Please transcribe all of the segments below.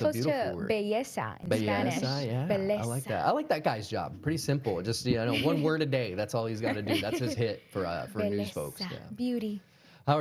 It's a Close beautiful to word. belleza in Spanish. Belleza, yeah. I like Belleza. that. I like that guy's job. Pretty simple. Just, one word a day. That's all he's got to do. That's his hit for news folks. Belleza. Yeah. Beauty. How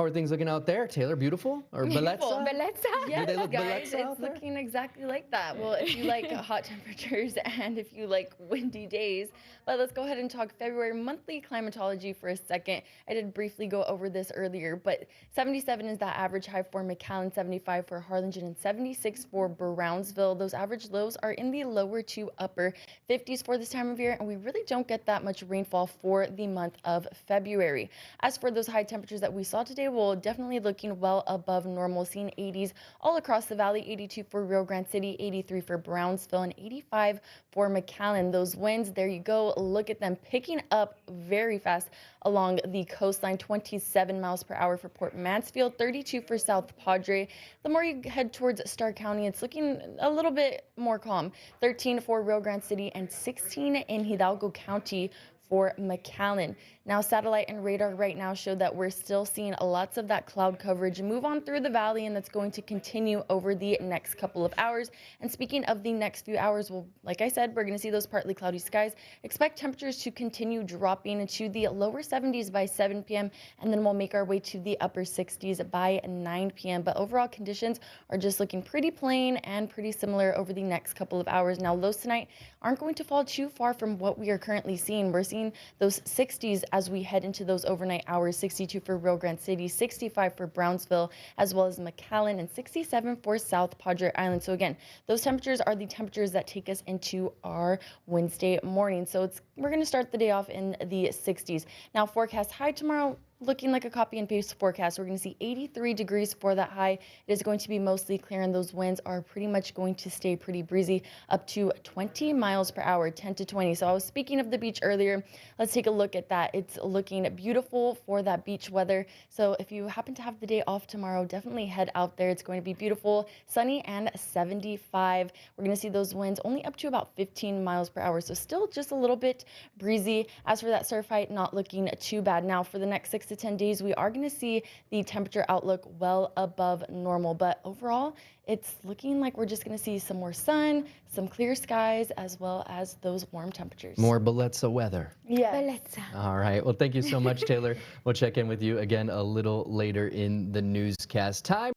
are things looking out there, Taylor? Beautiful or Beautiful. belleza? Belleza. Do Yes, they look guys, belleza out it's there? looking exactly like that. Well, if you like hot temperatures and if you like windy days. But let's go ahead and talk February monthly climatology for a second. I did briefly go over this earlier, but 77 is that average high for McAllen, 75 for Harlingen, and 76 for Brownsville. Those average lows are in the lower to upper 50s for this time of year, and we really don't get that much rainfall for the month of February. As for those high temperatures that we saw today, we'll definitely looking well above normal, seeing 80s all across the valley, 82 for Rio Grande City, 83 for Brownsville, and 85 for McAllen. Those winds, there you go, look at them picking up very fast along the coastline, 27 miles per hour for Port Mansfield, 32 for South Padre. The more you head towards Starr County, it's looking a little bit more calm, 13 for Rio Grande City and 16 in Hidalgo County for McAllen. Now, satellite and radar right now show that we're still seeing lots of that cloud coverage move on through the valley, and that's going to continue over the next couple of hours. And speaking of the next few hours, well, like I said, we're going to see those partly cloudy skies. Expect temperatures to continue dropping into the lower 70s by 7 p.m., and then we'll make our way to the upper 60s by 9 p.m. But overall conditions are just looking pretty plain and pretty similar over the next couple of hours. Now, lows tonight aren't going to fall too far from what we are currently seeing. We're seeing those 60s as we head into those overnight hours, 62 for Rio Grande City, 65 for Brownsville, as well as McAllen, and 67 for South Padre Island. So again, those temperatures are the temperatures that take us into our Wednesday morning. So we're going to start the day off in the 60s. Now, forecast high tomorrow, looking like a copy and paste forecast. We're going to see 83 degrees for that high. It is going to be mostly clear, and those winds are pretty much going to stay pretty breezy, up to 20 miles per hour, 10 to 20. So I was speaking of the beach earlier. Let's take a look at that. It's looking beautiful for that beach weather. So if you happen to have the day off tomorrow, definitely head out there. It's going to be beautiful, sunny, and 75. We're going to see those winds only up to about 15 miles per hour. So still just a little bit breezy. As for that surf height, not looking too bad. Now for the next 6 to 10 days, we are going to see the temperature outlook well above normal, but overall it's looking like we're just going to see some more sun, some clear skies, as well as those warm temperatures. More belleza weather. Yeah. Belleza. All right. Well, thank you so much, Taylor. We'll check in with you again a little later in the newscast. Time